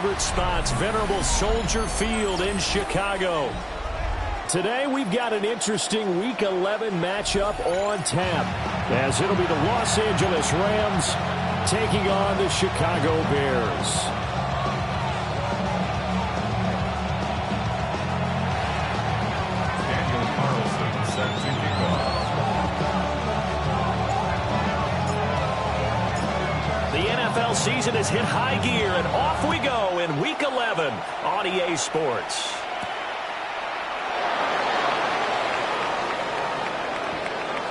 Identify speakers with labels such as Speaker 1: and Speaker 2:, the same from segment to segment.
Speaker 1: favorite spots, venerable Soldier Field in Chicago. Today we've got an interesting Week 11 matchup on tap, as it'll be the Los Angeles Rams taking on the Chicago Bears. Season has hit high gear, and off we go in Week 11 on EA Sports.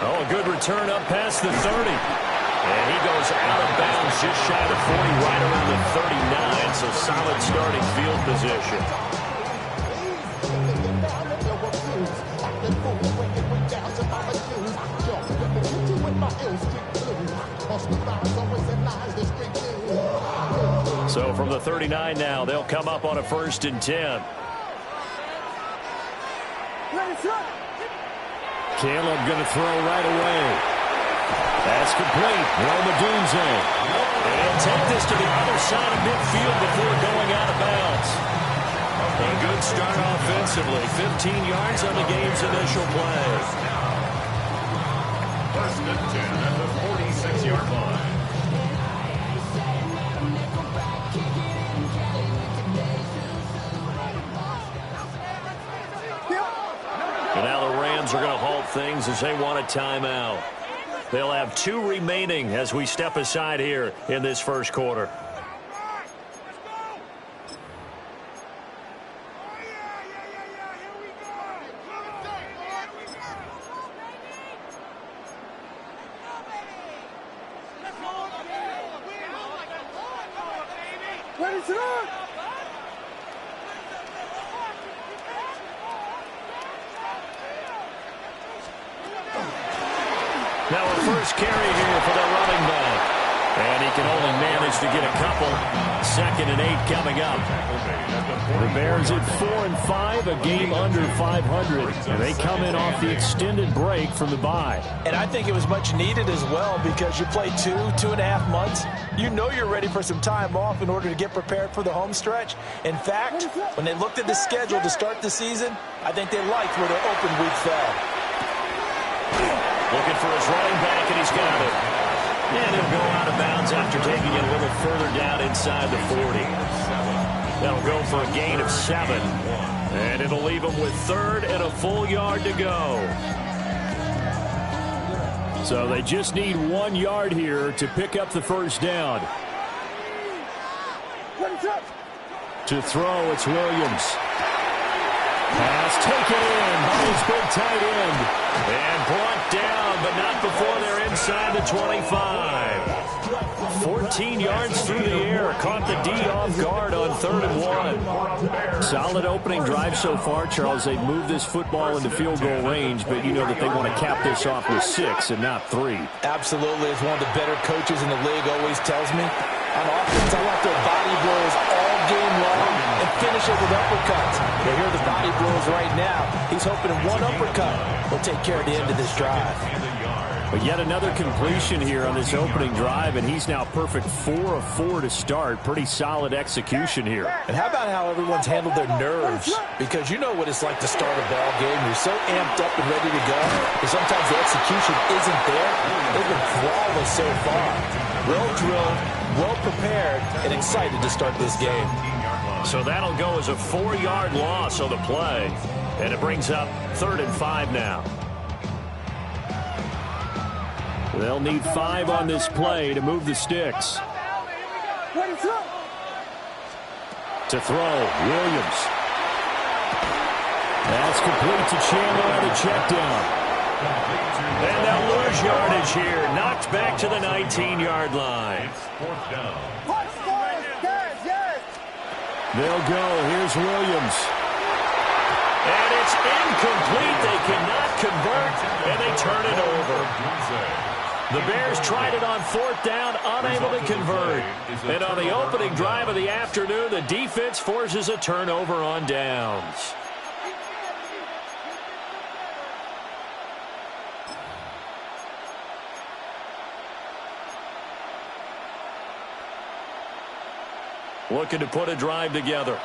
Speaker 1: Oh, a good return up past the 30. And he goes out of bounds just shy of 40, right around the 39, so solid starting field position. So from the 39 now, they'll come up on a 1st and 10. Caleb going to throw right away. That's complete. Romadunze. And take this to the other side of midfield before going out of bounds. A good start offensively. 15 yards on the game's initial play.
Speaker 2: 1st and 10 at the 46-yard line.
Speaker 1: And now the Rams are going to halt things as they want a timeout. They'll have 2 remaining as we step aside here in this first quarter. Now a first carry here for the running back. And he can only manage to get a couple. 2nd and 8 coming up. The Bears at 4-5, a game under 500. And they come in off the extended break from the bye.
Speaker 3: And I think it was much needed as well, because you play 2.5 months. You know you're ready for some time off in order to get prepared for the home stretch. In fact, when they looked at the schedule to start the season, I think they liked where their open week fell.
Speaker 1: Looking for his running back, and he's got it. And he'll go out of bounds after taking it a little further down inside the 40. That'll go for a gain of 7. And it'll leave him with 3rd and a full yard to go. So they just need 1 yard here to pick up the first down. To throw, it's Williams. Pass taken in by his big tight end. And brought down, but not before they're inside the 25. 14 yards through the air. Caught the D off guard on 3rd and 1. Solid opening drive so far, Charles. They've moved this football into field goal range, but you know that they want to cap this off with 6 and not 3.
Speaker 3: Absolutely. As one of the better coaches in the league always tells me, on offense, I want their body blows all game long and finish it with uppercuts. They hear the body blows right now. He's hoping in one uppercut will take care of the end of this drive.
Speaker 1: But yet another completion here on this opening drive, and he's now perfect 4 of 4 to start. Pretty solid execution here.
Speaker 3: And how about how everyone's handled their nerves? Because you know what it's like to start a ball game. You're so amped up and ready to go, and sometimes the execution isn't there. They've been flawless so far. Well drilled, well prepared, and excited to start this game.
Speaker 1: So that'll go as a 4-yard loss on the play. And it brings up 3rd and 5 now. They'll need 5 on this play to move the sticks. To throw, Williams. That's complete to Chandler on the check down. And they'll lose yardage here. Knocked back to the 19-yard line. They'll go. Here's Williams. And it's incomplete. They cannot convert, and they turn it over. The Bears tried it on 4th down, unable to convert. And on the opening drive of the afternoon, the defense forces a turnover on downs. looking to put a drive together.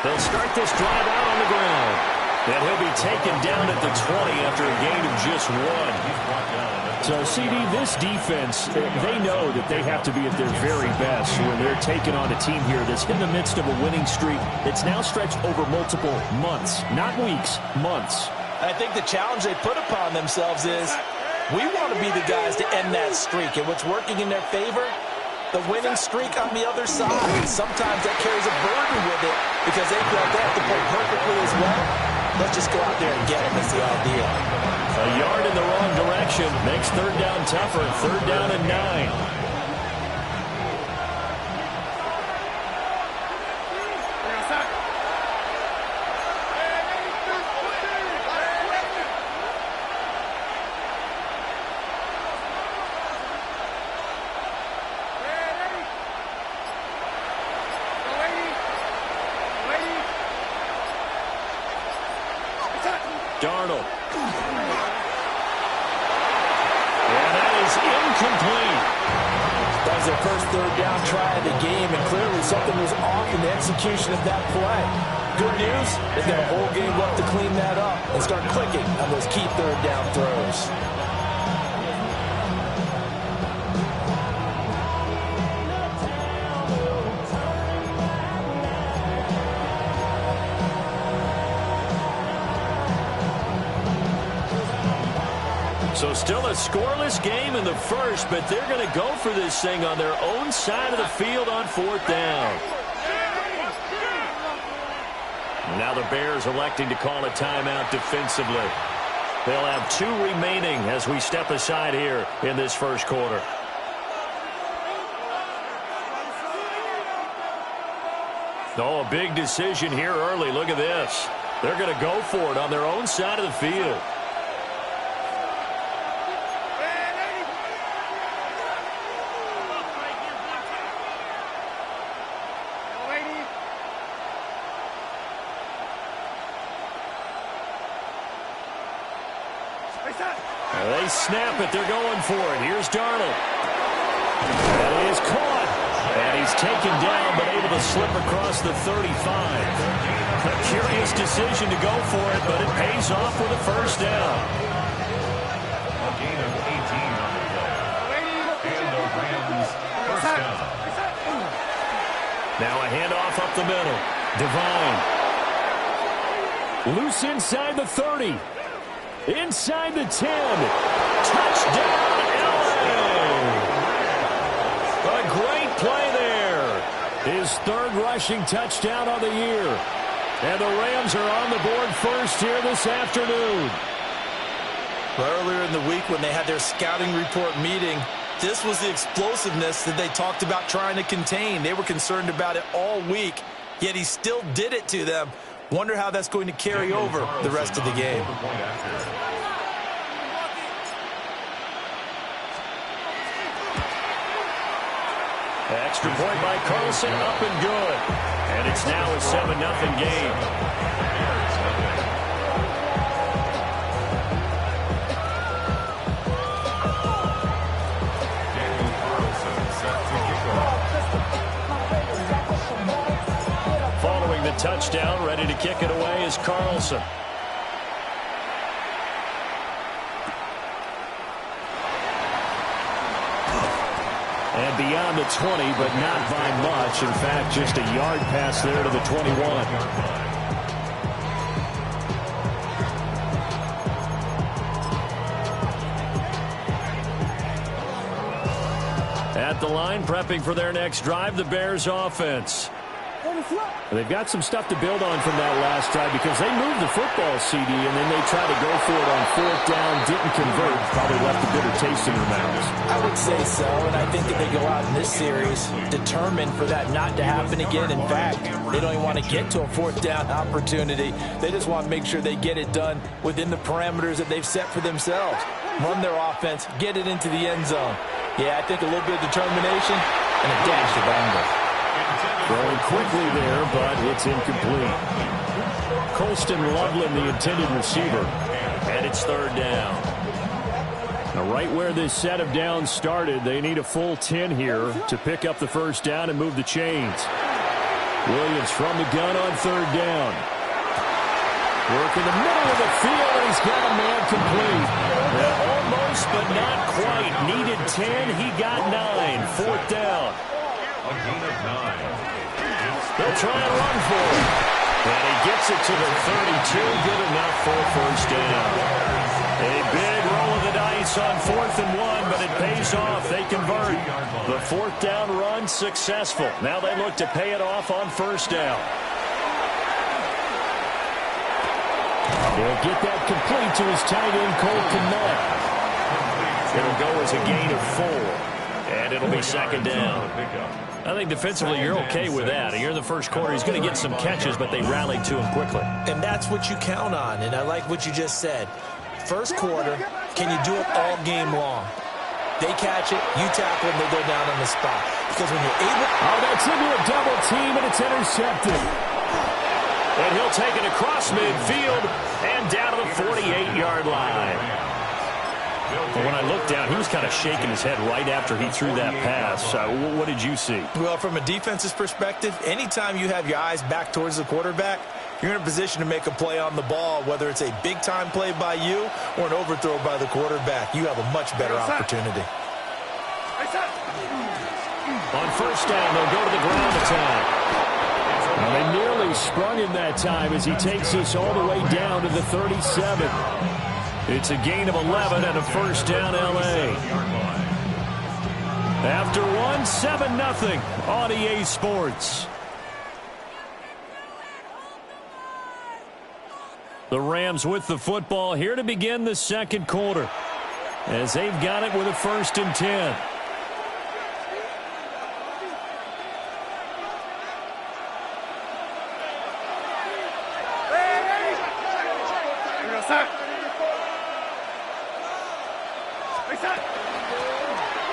Speaker 1: They'll start this drive out on the ground. And he'll be taken down at the 20 after a gain of just 1. So, CD, this defense, they know that they have to be at their very best when they're taking on a team here that's in the midst of a winning streak that's now stretched over multiple months, not weeks, months.
Speaker 3: I think the challenge they put upon themselves is we want to be the guys to end that streak, and what's working in their favor, the winning streak on the other side. Sometimes that carries a burden with it because they feel like they have to play perfectly as well. Let's just go out there and get them is the idea.
Speaker 1: A yard in the wrong direction makes third down tougher. Third down and 9. Darnold. And that is incomplete.
Speaker 3: That was their first third down try of the game, and clearly something was off in the execution of that play. Good news, they've got a whole game left to clean that up and start clicking on those key third down throws.
Speaker 1: So still a scoreless game in the first, but they're going to go for this thing on their own side of the field on fourth down. Now the Bears electing to call a timeout defensively. They'll have 2 remaining as we step aside here in this first quarter. Oh, a big decision here early. Look at this. They're going to go for it on their own side of the field. They snap it. They're going for it. Here's Darnold. And he is caught. And he's taken down, but able to slip across the 35. A curious decision to go for it, but it pays off with a first down.
Speaker 2: A gain of 18 on the play. And the Rams first down.
Speaker 1: Now a handoff up the middle. Devine. Loose inside the 30. Inside the 10. Touchdown, LA! A great play there. His third rushing touchdown of the year. And the Rams are on the board first here this afternoon.
Speaker 3: Earlier in the week when they had their scouting report meeting, this was the explosiveness that they talked about trying to contain. They were concerned about it all week, yet he still did it to them. Wonder how that's going to carry over the rest of the game.
Speaker 1: Extra point by Carlson, up and good. And it's now a 7-0 game. Following the touchdown, ready to kick it away is Carlson. And beyond the 20, but not by much. In fact, just a yard pass there to the 21. At the line, prepping for their next drive, the Bears offense. They've got some stuff to build on from that last drive because they moved the football, CD, and then they tried to go for it on fourth down, didn't convert, probably left a bitter taste in their mouths.
Speaker 3: I would say so, and I think that they go out in this series determined for that not to happen again. In fact, they don't even want to get to a fourth down opportunity. They just want to make sure they get it done within the parameters that they've set for themselves. Run their offense, get it into the end zone. Yeah, I think a little bit of determination and a dash of anger.
Speaker 1: Going quickly there, but it's incomplete. Colston Loveland, the intended receiver, and it's third down. Now, right where this set of downs started, they need a full 10 here to pick up the first down and move the chains. Williams from the gun on third down. Work in the middle of the field, and he's got a man complete. Almost, but not quite. Needed 10, he got 9. Fourth down.
Speaker 2: A gain of 9.
Speaker 1: They'll try and run for it. And he gets it to the 32. Good enough for a first down. A big roll of the dice on 4th and 1, but it pays off. They convert. The fourth down run successful. Now they look to pay it off on first down. He'll get that complete to his tight end, Cole Kmet. It'll go as a gain of 4. And it'll be second down. I think defensively you're okay with that. Here in the first quarter, he's going to get some catches, but they rallied to him quickly.
Speaker 3: And that's what you count on, and I like what you just said. First quarter, can you do it all game long? They catch it, you tackle them, they go down on the spot. Because when you're able...
Speaker 1: Oh, that's into a double team, and it's intercepted. And he'll take it across midfield and down to the 48-yard line. But when I looked down, he was kind of shaking his head right after he threw that pass. What did you see?
Speaker 3: Well, from a defense's perspective, anytime you have your eyes back towards the quarterback, you're in a position to make a play on the ball, whether it's a big-time play by you or an overthrow by the quarterback. You have a much better opportunity.
Speaker 1: On first down, they'll go to the ground attack. Well, they nearly sprung him that time as he takes us all the way down to the 37. It's a gain of 11 and a first down, L.A. After one, 7-0 on EA Sports. The Rams with the football here to begin the second quarter as they've got it with a 1st and 10.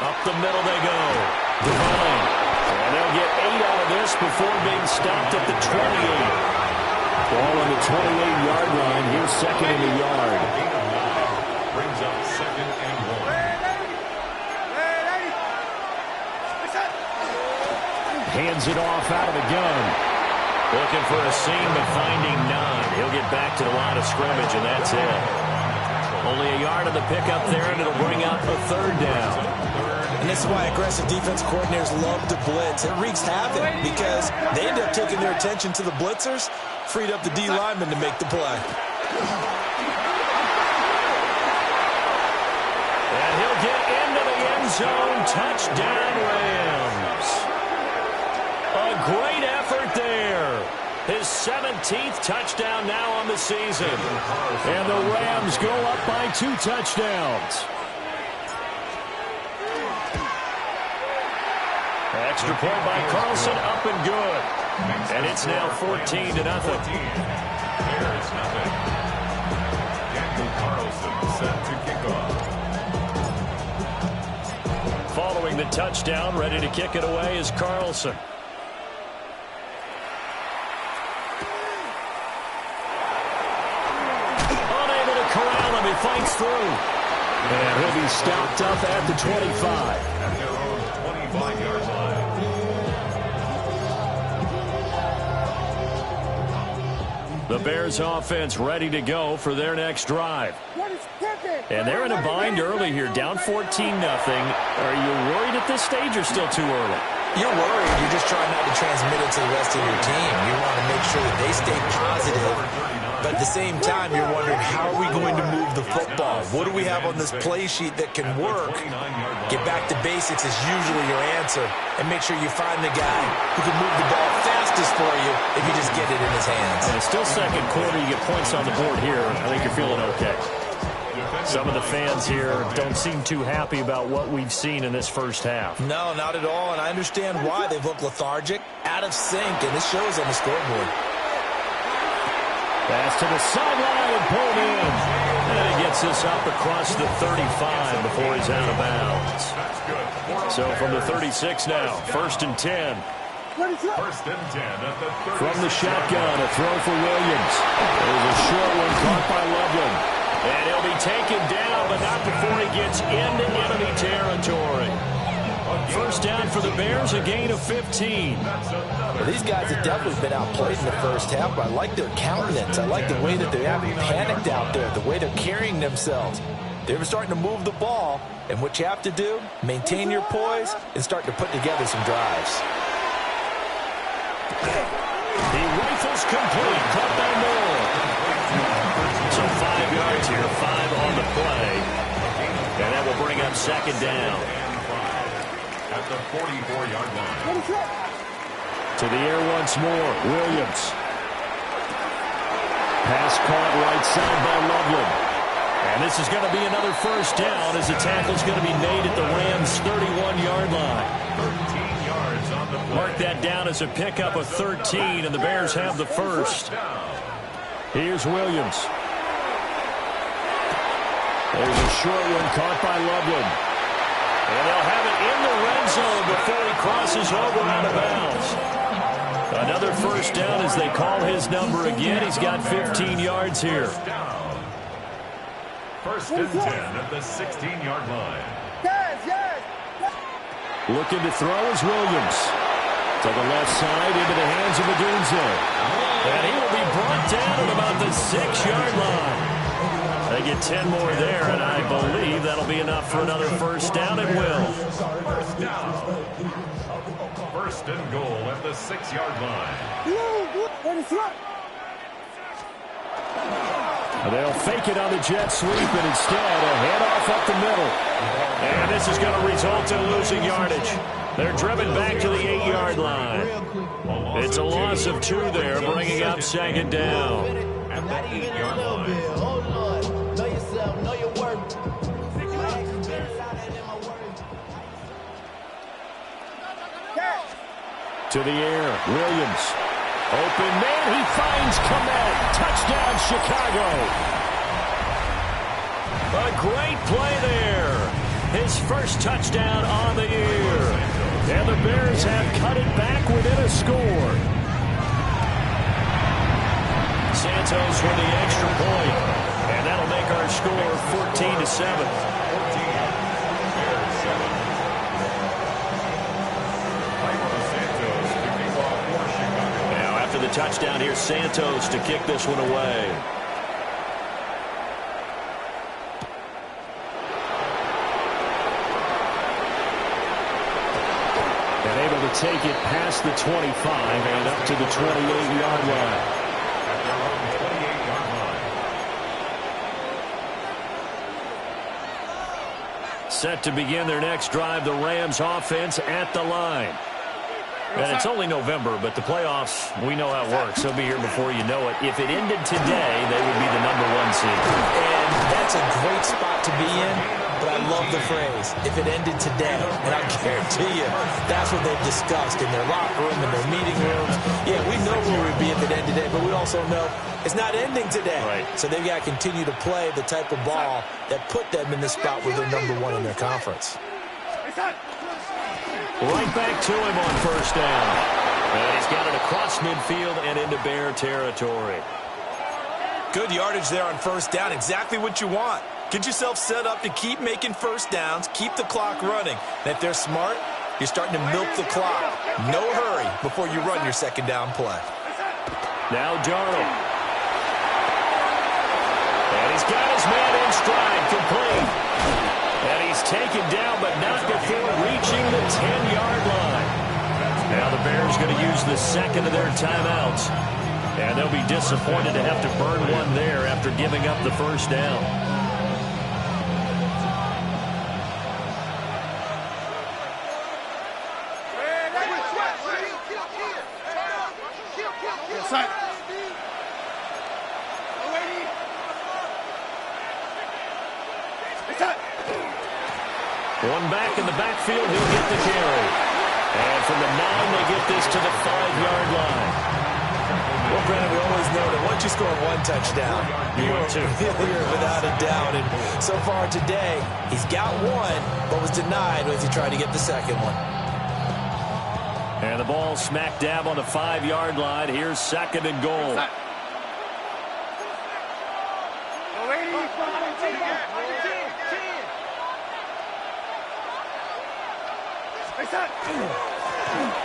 Speaker 1: Up the middle they go. Devine. And they'll get 8 out of this before being stopped at the 28. Ball on the 28-yard line. Here's second in the yard.
Speaker 2: Brings up 2nd and 1.
Speaker 1: Hands it off out of the gun. Looking for a seam, but finding none. He'll get back to the line of scrimmage, and that's it. Only a yard of the pickup there, and it'll bring up a 3rd down.
Speaker 3: And this is why aggressive defense coordinators love to blitz. It wreaks havoc because they end up taking their attention to the blitzers, freed up the D lineman to make the play.
Speaker 1: And he'll get into the end zone. Touchdown, Rams. A great effort there. His 17th touchdown now on the season. And the Rams go up by 2 touchdowns. Extra point by Carlson, up and good. And it's now 14-0.
Speaker 2: There is nothing. Daniel Carlson set to kick off.
Speaker 1: Following the touchdown, ready to kick it away is Carlson. Unable to corral him, he fights through. And he'll be stopped up at the 25.
Speaker 2: At their own 25-yard line.
Speaker 1: The Bears offense ready to go for their next drive. And they're in a bind early here, down 14-0. Are you worried at this stage or still too early?
Speaker 3: You're worried. You're just trying not to transmit it to the rest of your team. You want to make sure that they stay positive. But at the same time, you're wondering, how are we going to move the football? What do we have on this play sheet that can work? Get back to basics is usually your answer. And make sure you find the guy who can move the ball fastest for you if you just get it in his hands.
Speaker 1: And it's still second quarter. You get points on the board here. I think you're feeling okay. Some of the fans here don't seem too happy about what we've seen in this first half.
Speaker 3: No, not at all, and I understand why. They've looked lethargic, out of sync, and this shows on the scoreboard.
Speaker 1: Pass to the sideline and pulled in. And he gets this up across the 35 before he's out of bounds. So from the 36 now, 1st and 10.
Speaker 2: 1st and 10 at the 36.
Speaker 1: From the shotgun, a throw for Williams. There's a short one caught by Loveland. And he'll be taken down, but not before he gets into enemy territory. First down for the Bears, a gain of 15.
Speaker 3: Well, these guys have definitely been outplayed in the first half, but I like their countenance. I like the way that they haven't panicked out there, the way they're carrying themselves. They're starting to move the ball, and what you have to do, maintain your poise and start to put together some drives.
Speaker 1: He rifles complete, caught by Moore. So 5 yards here, 5 on the play. And that will bring up second down.
Speaker 2: At the 44-yard line.
Speaker 1: To the air once more, Williams. Pass caught right side by Loveland. And this is going to be another first down as the tackle's going to be made at the Rams' 31-yard line.
Speaker 2: 13 yards on the play.
Speaker 1: Mark that down as a pickup of 13, and the Bears have the first. Here's Williams. There's a short one caught by Loveland. And they'll have it in the red zone before he crosses over out of bounds. Another first down as they call his number again. He's got 15 yards here.
Speaker 2: First and 10 at the 16-yard line.
Speaker 1: Looking to throw is Williams. To the left side into the hands of Odunze. And he will be brought down at about the 6-yard line. They get 10 more there, and I believe that'll be enough for another first down. It will.
Speaker 2: First down. First and goal at the 6-yard line.
Speaker 1: They'll fake it on the jet sweep, and instead a handoff up the middle. And this is going to result in losing yardage. They're driven back to the 8-yard line. It's a loss of 2 there, bringing up second down.
Speaker 2: At the 8-yard line.
Speaker 1: To the air, Williams. Open man, he finds Komet. Touchdown, Chicago. A great play there. His first touchdown on the year. And the Bears have cut it back within a score. Santos with the extra point. And that'll make our score 14-7. The touchdown here, Santos to kick this one away. And able to take it past the 25 and up to the 28-yard line.
Speaker 2: At their own 28-yard line.
Speaker 1: Set to begin their next drive, the Rams offense at the line. And it's only November, but the playoffs, we know how it works. They'll be here before you know it. If it ended today, they would be the #1 seed.
Speaker 3: And that's a great spot to be in, but I love the phrase, if it ended today. And I guarantee you, that's what they've discussed in their locker room, in their meeting rooms. Yeah, we know where we'd be if it ended today, but we also know it's not ending today.
Speaker 1: Right.
Speaker 3: So they've got to continue to play the type of ball that put them in the spot where they're #1 in their conference.
Speaker 1: Right back to him on first down. And he's got it across midfield and into Bear territory.
Speaker 3: Good yardage there on first down. Exactly what you want. Get yourself set up to keep making first downs, keep the clock running. And if they're smart, you're starting to milk the clock. No hurry before you run your second down play.
Speaker 1: Now Darnold. And he's got his man in stride, complete. And he's taken down, but not before reaching the 10-yard line. Now the Bears going to use the second of their timeouts. And they'll be disappointed to have to burn one there after giving up the first down. One back in the backfield, he'll get the carry. And from the 9, they get this to the 5-yard line.
Speaker 3: Well, Brandon, we always know that once you score one touchdown, you're failure without a doubt. And so far today, he's got one, but was denied as he tried to get the second one.
Speaker 1: And the ball smack dab on the 5-yard line. Here's second and goal.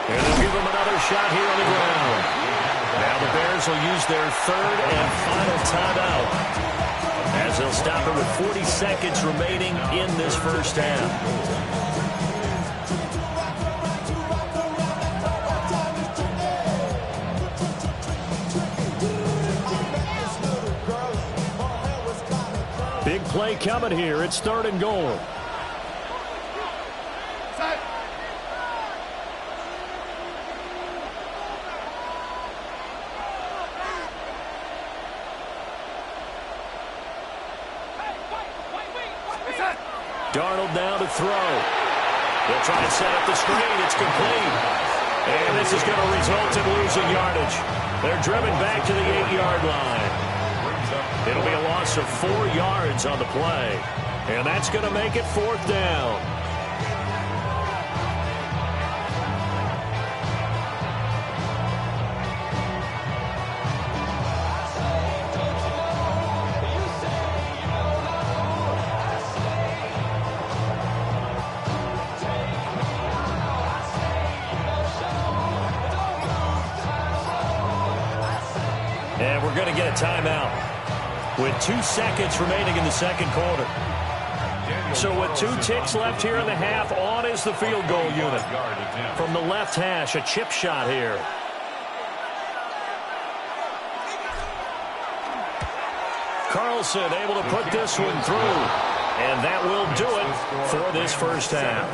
Speaker 1: And they'll give him another shot here on the ground. Now the Bears will use their third and final timeout, as they'll stop it with 40 seconds remaining in this first half. Big play coming here. It's 3rd and goal. Darnold now to throw. They'll try to set up the screen. It's complete. And this is going to result in losing yardage. They're driven back to the 8-yard line. It'll be a loss of 4 yards on the play. And that's going to make it 4th down. And we're going to get a timeout with 2 seconds remaining in the second quarter. So with 2 ticks left here in the half, on is the field goal unit. From the left hash, a chip shot here. Carlson able to put this one through. And that will do it for this first half.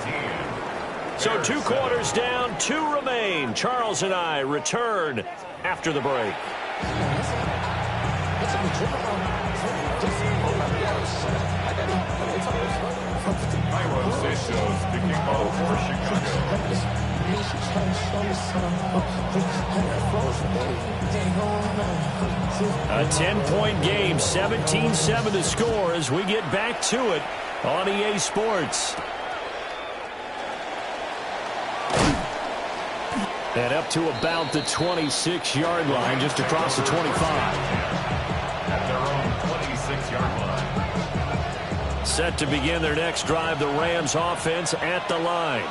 Speaker 1: So 2 quarters down, 2 remain. Charles and I return after the break. A 10-point game, 17-7 to score as we get back to it on EA Sports. And up to about the 26-yard line, just across the 25.
Speaker 2: At their own 26-yard line.
Speaker 1: Set to begin their next drive, the Rams offense at the line.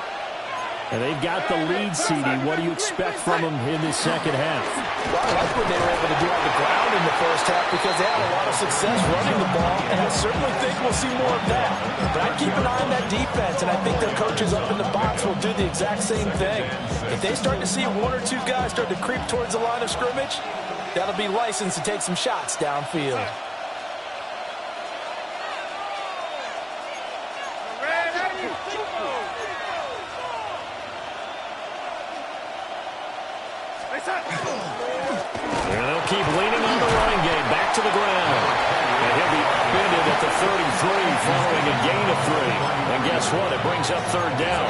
Speaker 1: And they've got the lead, CD. What do you expect from them in this second half?
Speaker 3: Well, I like what they were able to do on the ground in the first half because they had a lot of success running the ball, and I certainly think we'll see more of that. But I keep an eye on that defense, and I think their coaches up in the box will do the exact same thing. If they start to see 1 or 2 guys start to creep towards the line of scrimmage, that'll be licensed to take some shots downfield.
Speaker 1: And they'll keep leaning on the running game. Back to the ground. And he'll be upended at the 33 following a gain of 3. And guess what? It brings up 3rd down.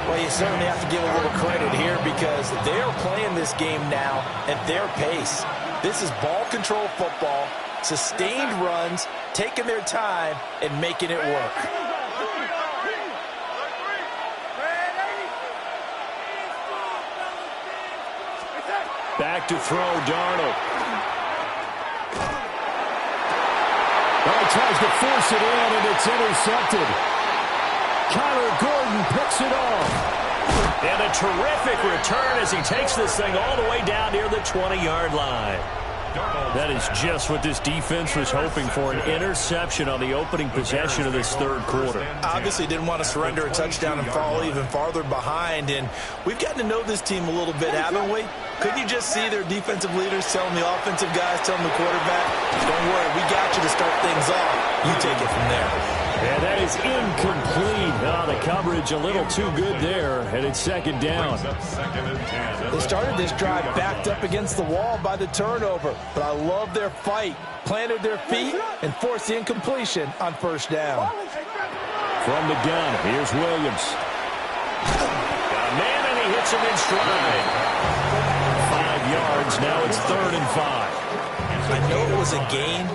Speaker 3: Well, you certainly have to give a little credit here because they're playing this game now at their pace. This is ball control football, sustained runs, taking their time, and making it work.
Speaker 1: Back to throw, Darnold. Well, he tries to force it in, and it's intercepted. Kyler Gordon picks it off. And a terrific return as he takes this thing all the way down near the 20-yard line. That is just what this defense was hoping for, an interception on the opening possession of this 3rd quarter.
Speaker 3: Obviously didn't want to surrender a touchdown and fall even farther behind, and we've gotten to know this team a little bit, haven't we? Couldn't you just see their defensive leaders telling the offensive guys, telling the quarterback, don't worry, we got you to start things off. You take it from there.
Speaker 1: And that is incomplete. The coverage a little too good there, and it's 2nd down.
Speaker 3: They started this drive backed up against the wall by the turnover, but I love their fight. Planted their feet and forced the incompletion on 1st down.
Speaker 1: From the gun, here's Williams. Got a man, and he hits him in stride. 5 yards, now it's 3rd and 5.
Speaker 3: I know it was a gain,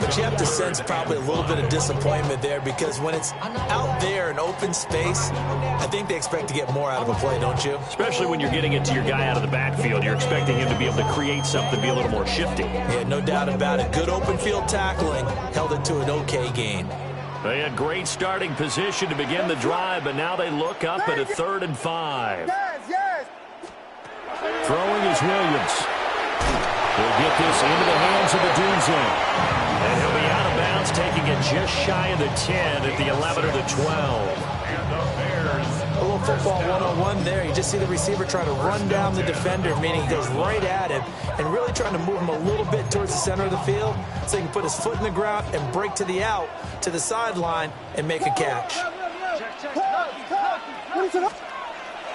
Speaker 3: but you have to sense probably a little bit of disappointment there because when it's out there in open space, I think they expect to get more out of a play, don't you?
Speaker 1: Especially when you're getting it to your guy out of the backfield. You're expecting him to be able to create something, be a little more shifty.
Speaker 3: Yeah, no doubt about it. Good open field tackling held it to an okay gain.
Speaker 1: They had great starting position to begin the drive, but now they look up at a 3rd and 5. Throwing is Williams. He'll get this into the hands of the Dunze. And he'll be out of bounds, taking it just shy of the 10 at the 11 or the 12.
Speaker 3: A little football 101 there. You just see the receiver trying to run down the defender, meaning he goes right at him and really trying to move him a little bit towards the center of the field so he can put his foot in the ground and break to the out, to the sideline, and make a catch.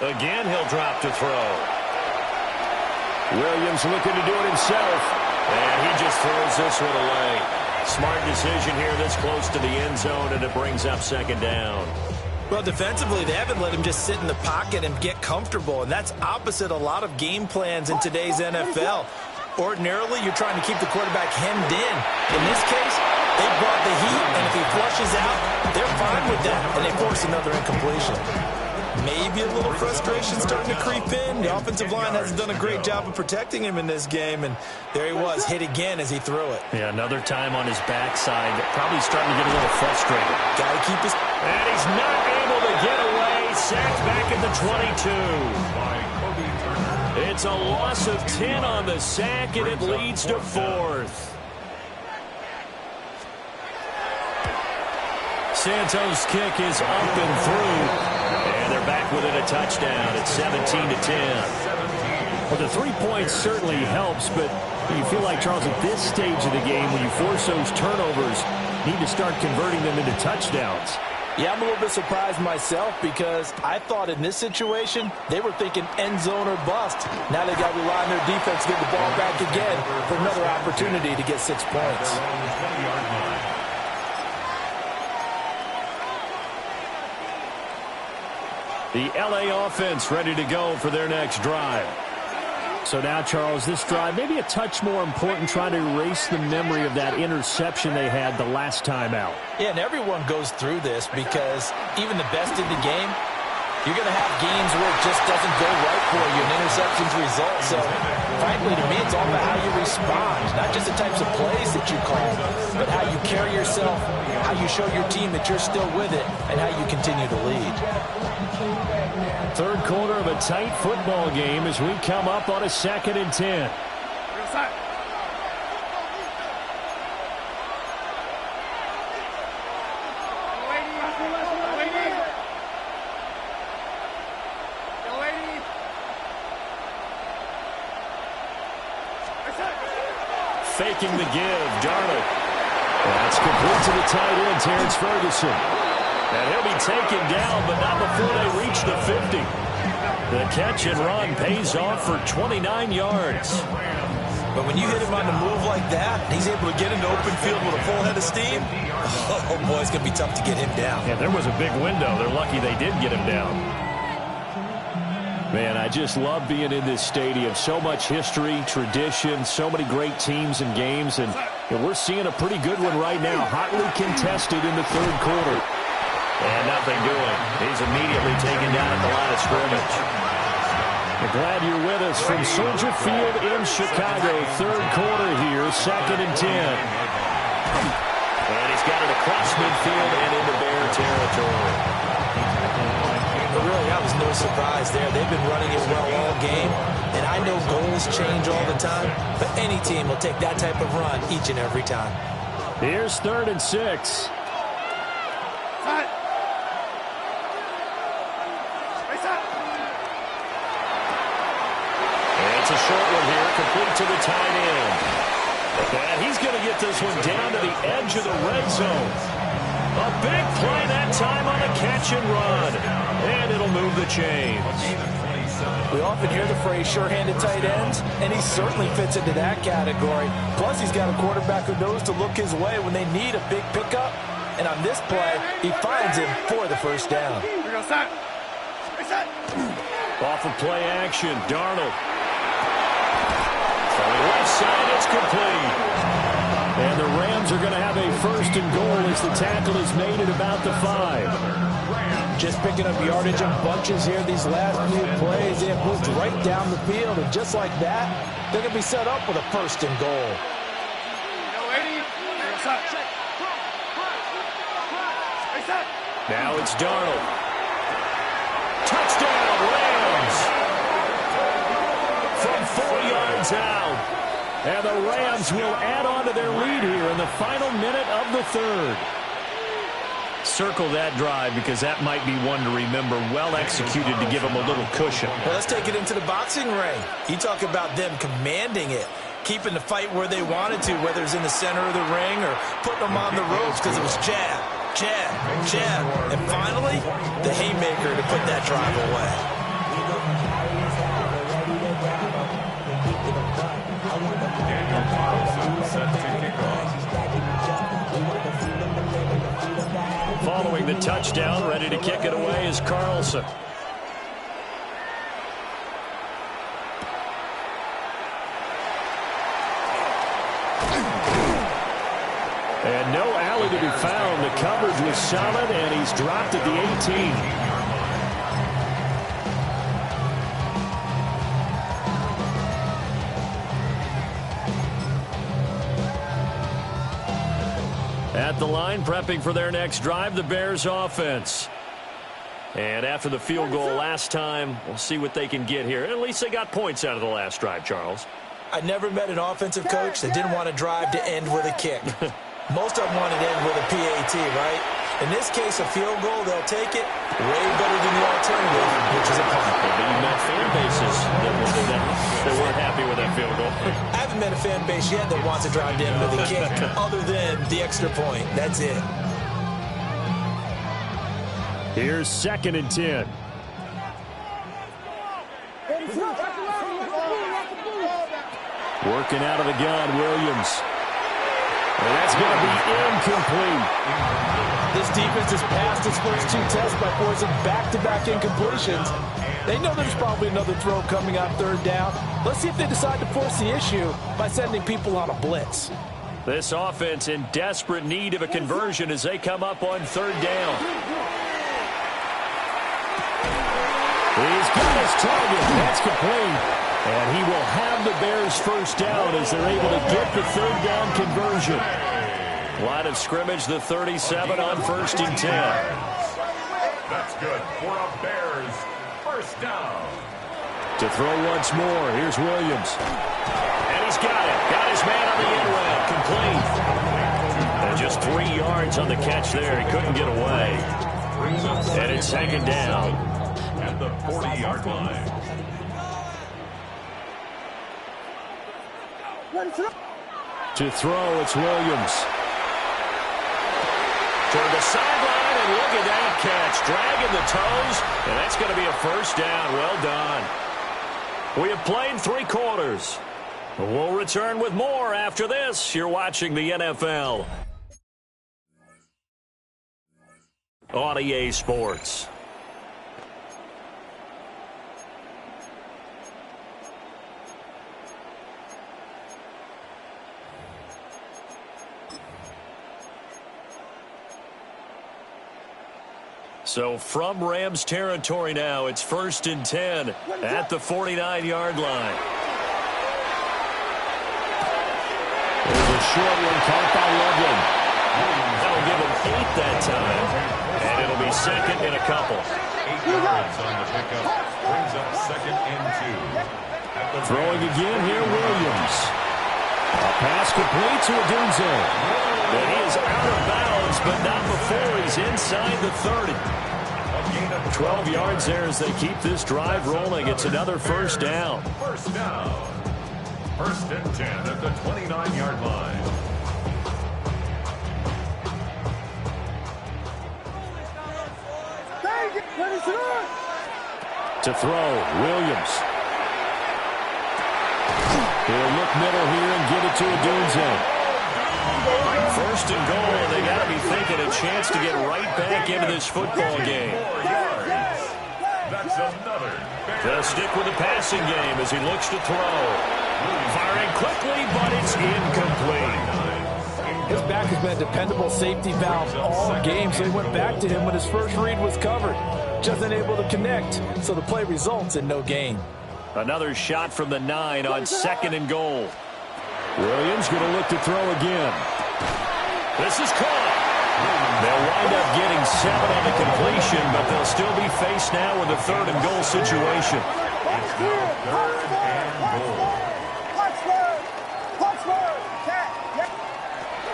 Speaker 1: Again, he'll drop to throw. Williams looking to do it himself, and he just throws this one away. Smart decision here this close to the end zone, and it brings up 2nd down.
Speaker 3: Well, defensively, they haven't let him just sit in the pocket and get comfortable, and that's opposite a lot of game plans in today's NFL. Ordinarily, you're trying to keep the quarterback hemmed in. In this case, they brought the heat, and if he flushes out, they're fine with that, and they force another incompletion. Maybe a little frustration starting to creep in. The offensive line hasn't done a great job of protecting him in this game, and there he was, hit again as he threw it.
Speaker 1: Yeah, another time on his backside, probably starting to get a little frustrated.
Speaker 3: Got to keep his...
Speaker 1: And he's not able to get away. Sacked back at the 22. It's a loss of 10 on the sack, and it leads to 4th. Santos' kick is up and through. And they're back within a touchdown at 17-10. Well, the 3 points certainly helps, but you feel like, Charles, at this stage of the game, when you force those turnovers, you need to start converting them into touchdowns.
Speaker 3: Yeah, I'm a little bit surprised myself because I thought in this situation, they were thinking end zone or bust. Now they got to rely on their defense to get the ball back again for another opportunity to get 6 points.
Speaker 1: The LA offense ready to go for their next drive. So now, Charles, this drive maybe a touch more important, trying to erase the memory of that interception they had the last time out.
Speaker 3: Yeah, and everyone goes through this because even the best in the game, you're going to have games where it just doesn't go right for you, and interceptions result. So, frankly, to me, it's all about how you respond, not just the types of plays that you call, but how you carry yourself, how you show your team that you're still with it, and how you continue to lead.
Speaker 1: 3rd quarter of a tight football game as we come up on a 2nd and 10. Faking the give, Darnold. That's complete to the tight end, Terrence Ferguson. And he'll be taken down, but not before they reach the 50. The catch and run pays off for 29 yards.
Speaker 3: But when you hit him on the move like that, he's able to get into open field with a full head of steam. Oh, boy, it's going to be tough to get him down.
Speaker 1: Yeah, there was a big window. They're lucky they did get him down. Man, I just love being in this stadium. So much history, tradition, so many great teams and games. And we're seeing a pretty good one right now. Hotly contested in the 3rd quarter. And nothing doing. He's immediately taken down at the line of scrimmage. We're glad you're with us from Soldier Field in Chicago. 3rd quarter here, 2nd and 10. And he's got it across midfield and into Bear territory.
Speaker 3: But really, that was no surprise there. They've been running it well all game. And I know goals change all the time, but any team will take that type of run each and every time.
Speaker 1: Here's 3rd and 6. It's a short one here, complete to the tight end. And he's going to get this one down to the edge of the red zone. A big play that time on a catch and run. And it'll move the chains.
Speaker 3: We often hear the phrase sure-handed tight ends, and he certainly fits into that category. Plus, he's got a quarterback who knows to look his way when they need a big pickup. And on this play, he finds him for the 1st down.
Speaker 1: Off of play action, Darnold. Going left side, it's complete. And the Rams are going to have a first and goal as the tackle is made at about the 5.
Speaker 3: Just picking up yardage in bunches here these last few plays. They have moved right down the field, and just like that, they're going to be set up with a first and goal.
Speaker 1: Now it's Darnold. Touchdown, Rams! From 4 yards out. And the Rams will add on to their lead here in the final minute of the third. Circle that drive because that might be one to remember. Well executed to give them a little cushion.
Speaker 3: Well, let's take it into the boxing ring. You talk about them commanding it, keeping the fight where they wanted to, whether it's in the center of the ring or putting them on the ropes because it was jab, jab, jab. And finally, the haymaker to put that drive away.
Speaker 1: Following the touchdown, ready to kick it away is Carlson. And no alley to be found. The coverage was solid, and he's dropped at the 18. At the line, prepping for their next drive, the Bears offense. And after the field goal last time, we'll see what they can get here. At least they got points out of the last drive, Charles.
Speaker 3: I never met an offensive coach that didn't want to drive to end with a kick. Most of them want to end with a PAT, right? In this case, a field goal, they'll take it way better than the alternative, which is a punt.
Speaker 1: But you met fan bases that weren't happy with that field goal.
Speaker 3: I haven't met a fan base yet that wants to drive to end with a kick other than the extra point. That's it.
Speaker 1: Here's 2nd and 10. Working out of the gun, Williams. And that's going to be incomplete.
Speaker 3: This defense has passed its first 2 tests by forcing back-to-back incompletions. They know there's probably another throw coming on 3rd down. Let's see if they decide to force the issue by sending people on a blitz.
Speaker 1: This offense in desperate need of a conversion as they come up on 3rd down. He's got his target. That's complete. And he will have the Bears first down as they're able to get the 3rd down conversion. Line of scrimmage, the 37 on 1st and 10.
Speaker 2: That's good for a Bears first down.
Speaker 1: To throw once more, here's Williams. And he's got it. Got his man on the end route. Complete. And just 3 yards on the catch there. He couldn't get away. And it's 2nd down.
Speaker 2: At the 40-yard line.
Speaker 1: To throw, it's Williams. Toward the sideline, and look at that catch. Dragging the toes, and that's going to be a first down. Well done. We have played 3 quarters. We'll return with more after this. You're watching the NFL on EA Sports. So from Rams territory now, it's 1st and 10 at the 49-yard line. There's a short one caught by Loveland. That'll give him 8 that time. And it'll be 2nd and a couple.
Speaker 2: 8 yards on the pickup. Brings up 2nd and 2.
Speaker 1: Throwing again here, Williams. A pass complete to Odunze. And he is out of bounds, but not before he's inside the 30. 12 yards there as they keep this drive rolling. It's another first down.
Speaker 2: First down. 1st and 10 at the 29-yard line.
Speaker 1: To throw, Williams. He'll look middle here and give it to Odunze. 1st and goal. They got to be thinking a chance to get right back into this football game.
Speaker 2: 4 yards. That's another.
Speaker 1: They'll stick with the passing game as he looks to throw. Firing quickly, but it's incomplete.
Speaker 3: His back has been a dependable safety valve all game, so he went back to him when his first read was covered. Just unable to connect, so the play results in no gain.
Speaker 1: Another shot from the 9 on 2nd and goal. Williams going to look to throw again. This is caught. They'll wind up getting 7 on the completion, but they'll still be faced now with a 3rd and goal situation.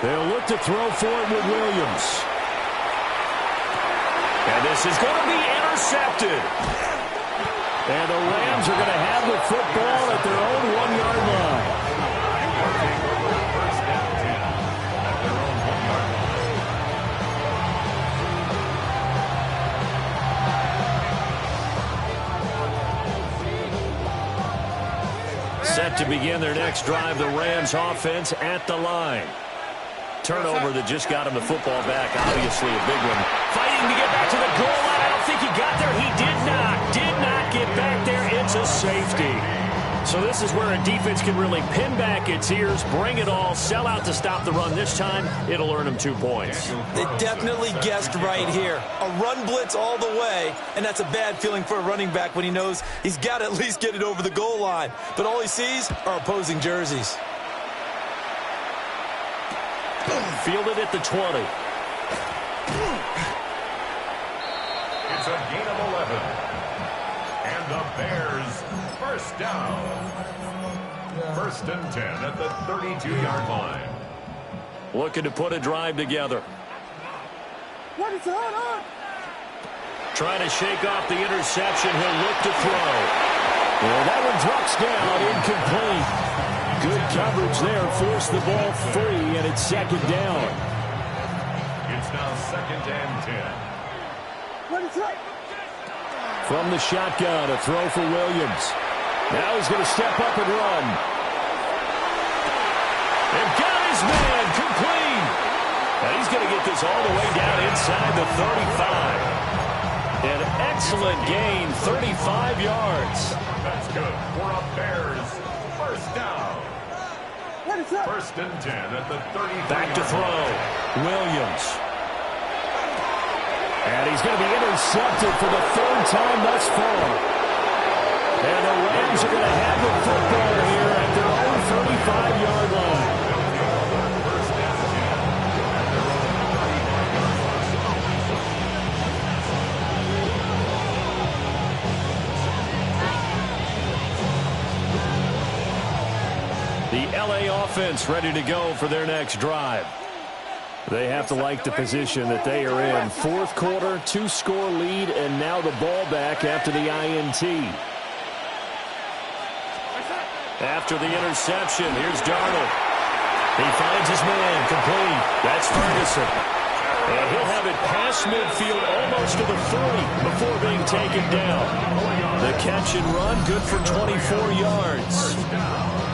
Speaker 1: They'll look to throw for it with Williams. And this is going to be intercepted. And the Rams are going to have the football at their own 1-yard line. Set to begin their next drive, the Rams offense at the line. Turnover that just got him the football back. Obviously a big one. Fighting to get back to the goal line. I don't think he got there. He did not get back there. It's a safety. So this is where a defense can really pin back its ears, bring it all, sell out to stop the run. This time, it'll earn them 2 points.
Speaker 3: They definitely guessed right here. A run blitz all the way, and that's a bad feeling for a running back when he knows he's got to at least get it over the goal line. But all he sees are opposing jerseys.
Speaker 1: Fielded at the 20.
Speaker 2: It's a gain of 11. And the Bears first down. 1st and 10 at the 32-yard line.
Speaker 1: Looking to put a drive together.
Speaker 4: What is on?
Speaker 1: Trying to shake off the interception. He'll look to throw. Well, that one drops down, incomplete. Good coverage there. Forced the ball free, and it's 2nd down.
Speaker 2: It's now 2nd and 10.
Speaker 4: What is up?
Speaker 1: From the shotgun, a throw for Williams. Now he's going to step up and run. And got his man complete. And he's going to get this all the way down inside the 35. An excellent gain, 35 yards.
Speaker 2: That's good for a Bears first down.
Speaker 4: What is up?
Speaker 2: 1st and 10 at the 33.
Speaker 1: Back to throw. Williams. And he's going to be intercepted for the 3rd time thus far. And the Rams are going to have the football here at their own 35-yard line. The LA offense ready to go for their next drive. They have to like the position that they are in. 4th quarter, 2-score lead, and now the ball back after the INT. After the interception, here's Darnold. He finds his man, complete. That's Ferguson. And he'll have it past midfield almost to the 30 before being taken down. The catch and run, good for 24 yards.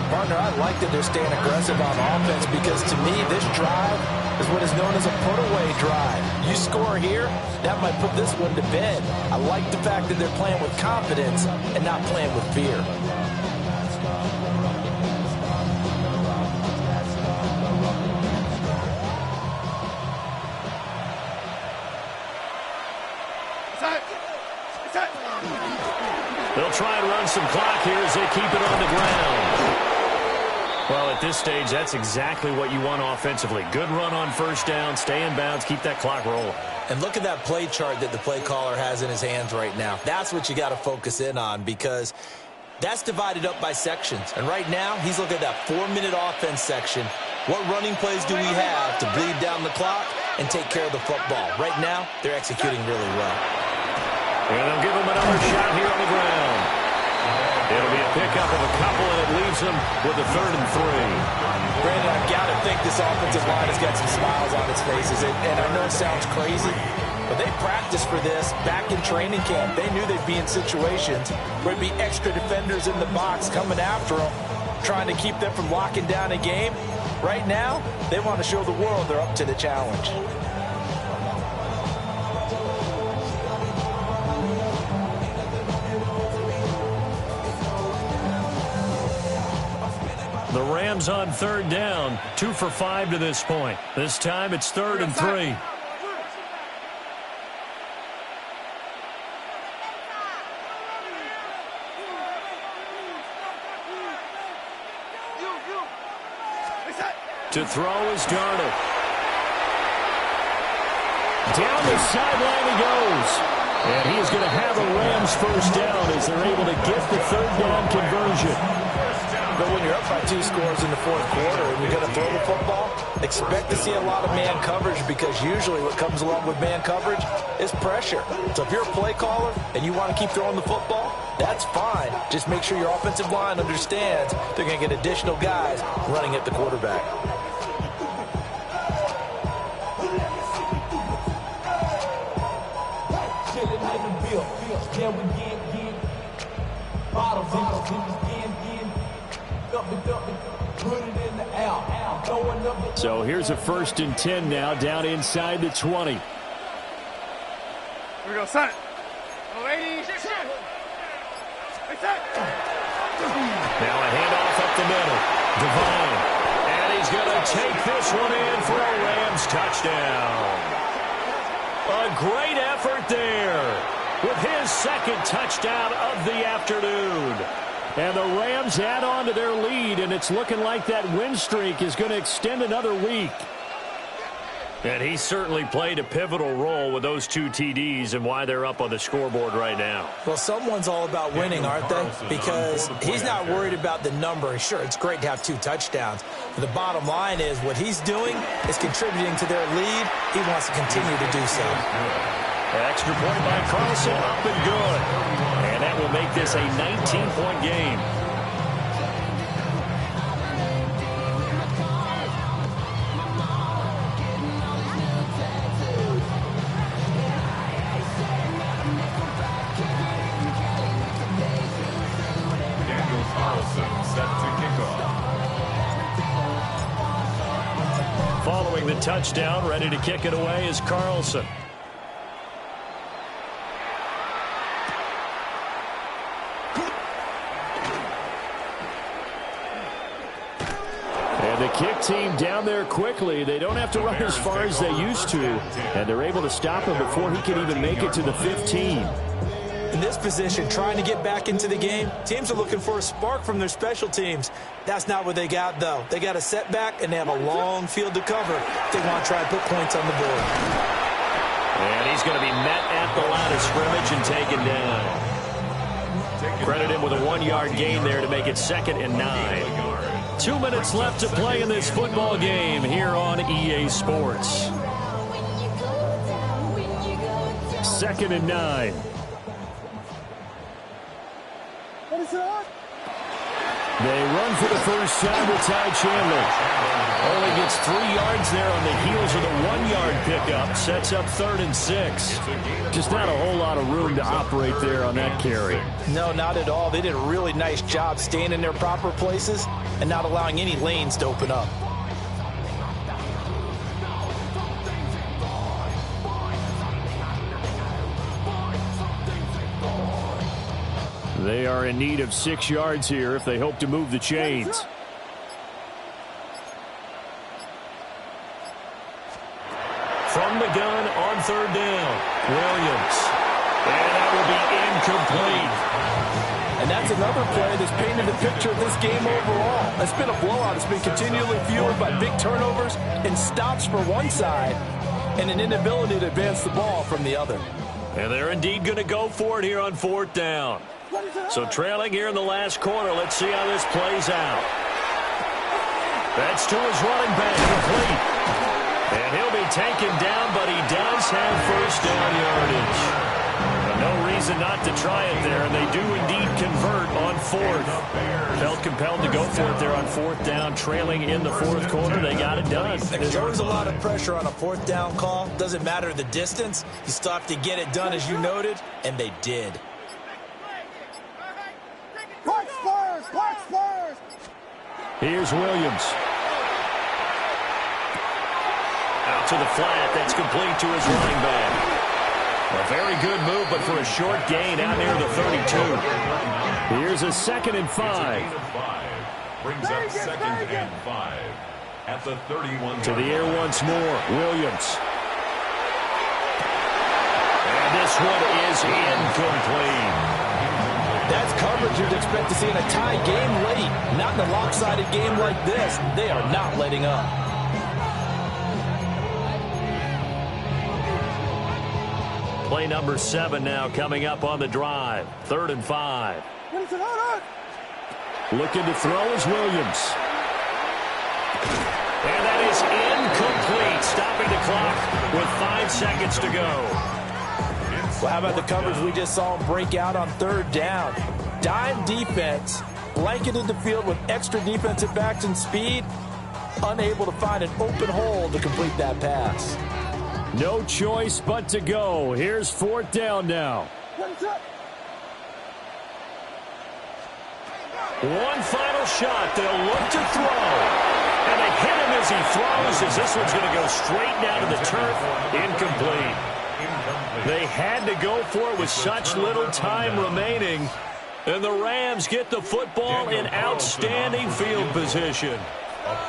Speaker 3: Partner, I like that they're staying aggressive on offense because, to me, this drive is what is known as a put-away drive. You score here, that might put this one to bed. I like the fact that they're playing with confidence and not playing with fear.
Speaker 1: They'll try and run some clock here as they keep it on the ground. Well, at this stage, that's exactly what you want offensively. Good run on 1st down, stay in bounds, keep that clock rolling.
Speaker 3: And look at that play chart that the play caller has in his hands right now. That's what you got to focus in on because that's divided up by sections. And right now, he's looking at that 4-minute offense section. What running plays do we have to bleed down the clock and take care of the football? Right now, they're executing really well.
Speaker 1: And they'll give him another shot here on the ground. It'll be a pickup of a couple, and it leaves them with a 3rd and 3.
Speaker 3: Brandon, I've got to think this offensive line has got some smiles on its faces. And I know it sounds crazy, but they practiced for this back in training camp. They knew they'd be in situations where there'd be extra defenders in the box coming after them, trying to keep them from locking down a game. Right now, they want to show the world they're up to the challenge.
Speaker 1: Rams on third down, 2 for 5 to this point. This time it's 3rd and 3. To throw is Darnold. Down the sideline he goes. And he is going to have a Rams first down as they're able to get the third down conversion.
Speaker 3: But when you're up by 2 scores in the fourth quarter and you're going to throw the football, expect to see a lot of man coverage, because usually what comes along with man coverage is pressure. So if you're a play caller and you want to keep throwing the football, that's fine. Just make sure your offensive line understands they're going to get additional guys running at the quarterback.
Speaker 1: So here's a 1st and 10 now, down inside the 20.
Speaker 4: Here we go, son. Oh, 80.
Speaker 1: Now a handoff up the middle. Devine. And he's going to take this one in for a Rams touchdown. A great effort there with his 2nd touchdown of the afternoon. And the Rams add on to their lead, and it's looking like that win streak is going to extend another week. And he certainly played a pivotal role with those 2 TDs and why they're up on the scoreboard right now.
Speaker 3: Well, someone's all about winning, aren't they? Because he's not worried about the number. Sure, it's great to have 2 touchdowns. But the bottom line is what he's doing is contributing to their lead. He wants to continue to do so.
Speaker 1: Extra point by Carlson, up and good. And that will make this a 19-point game. Following the touchdown, ready to kick it away is Carlson. And the kick team down there quickly. They don't have to run as far as they used to, and they're able to stop him before he can even make it to the 15.
Speaker 3: In this position, trying to get back into the game, teams are looking for a spark from their special teams. That's not what they got, though. They got a setback, and they have a long field to cover if they want to try and put points on the board.
Speaker 1: And he's going to be met at the line of scrimmage and taken down. Credit him with a 1-yard gain there to make it 2nd and 9. 2 minutes left to play in this football game here on EA Sports. 2nd and 9. They run for the first time with Ty Chandler. Only gets 3 yards there on the heels of the 1-yard pickup. Sets up 3rd and 6. Just not a whole lot of room to operate there on that carry.
Speaker 3: No, not at all. They did a really nice job staying in their proper places and not allowing any lanes to open up.
Speaker 1: They are in need of 6 yards here if they hope to move the chains. From the gun on 3rd down, Williams. And that will be incomplete.
Speaker 3: And that's another play that's painted the picture of this game overall. It's been a blowout. It's been continually fueled by big turnovers and stops for one side and an inability to advance the ball from the other.
Speaker 1: And they're indeed going to go for it here on 4th down. So trailing here in the last quarter. Let's see how this plays out. That's to his running back, complete. And he'll be taken down, but he does have first down yardage. No reason not to try it there, and they do indeed convert on 4th. Felt compelled to go for it there on 4th down, trailing in the 4th quarter. They got it done.
Speaker 3: There's always a lot of pressure on a 4th down call. Doesn't matter the distance. You still have to get it done, as you noted, and they did.
Speaker 1: Here's Williams. Out to the flat. That's complete to his running back. A very good move, but for a short gain out near the 32. Here's a 2nd and 5.
Speaker 2: Brings up 2nd and 5 at the 31.
Speaker 1: To the air once more. Williams. And this one is incomplete.
Speaker 3: That's coverage you'd expect to see in a tie game late. Not in a lopsided game like this. They are not letting up.
Speaker 1: Play number 7 now coming up on the drive. 3rd and 5. Looking to throw is Williams. And that is incomplete. Stopping the clock with 5 seconds to go.
Speaker 3: Well, how about the coverage we just saw him break out on 3rd down? Dime defense, blanketed the field with extra defensive backs and speed, unable to find an open hole to complete that pass.
Speaker 1: No choice but to go. Here's 4th down now. One final shot. They'll look to throw. And they hit him as he throws, as this one's going to go straight down to the turf. Incomplete. They had to go for it with such little time remaining. And the Rams get the football in outstanding field position.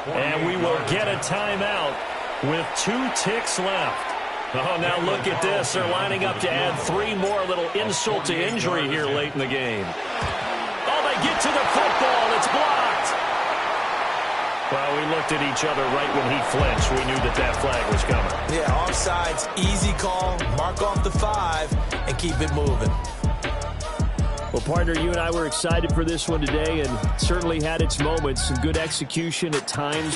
Speaker 1: And we will get a timeout with 2 ticks left. Oh, now look at this. They're lining up to add 3 more. Little insult to injury here late in the game. Oh, they get to the football. It's blocked. Well, we looked at each other right when he flinched. We knew that that flag was coming.
Speaker 3: Yeah, offsides, easy call, mark off the 5, and keep it moving.
Speaker 1: Well, partner, you and I were excited for this one today and certainly had its moments. Some good execution at times.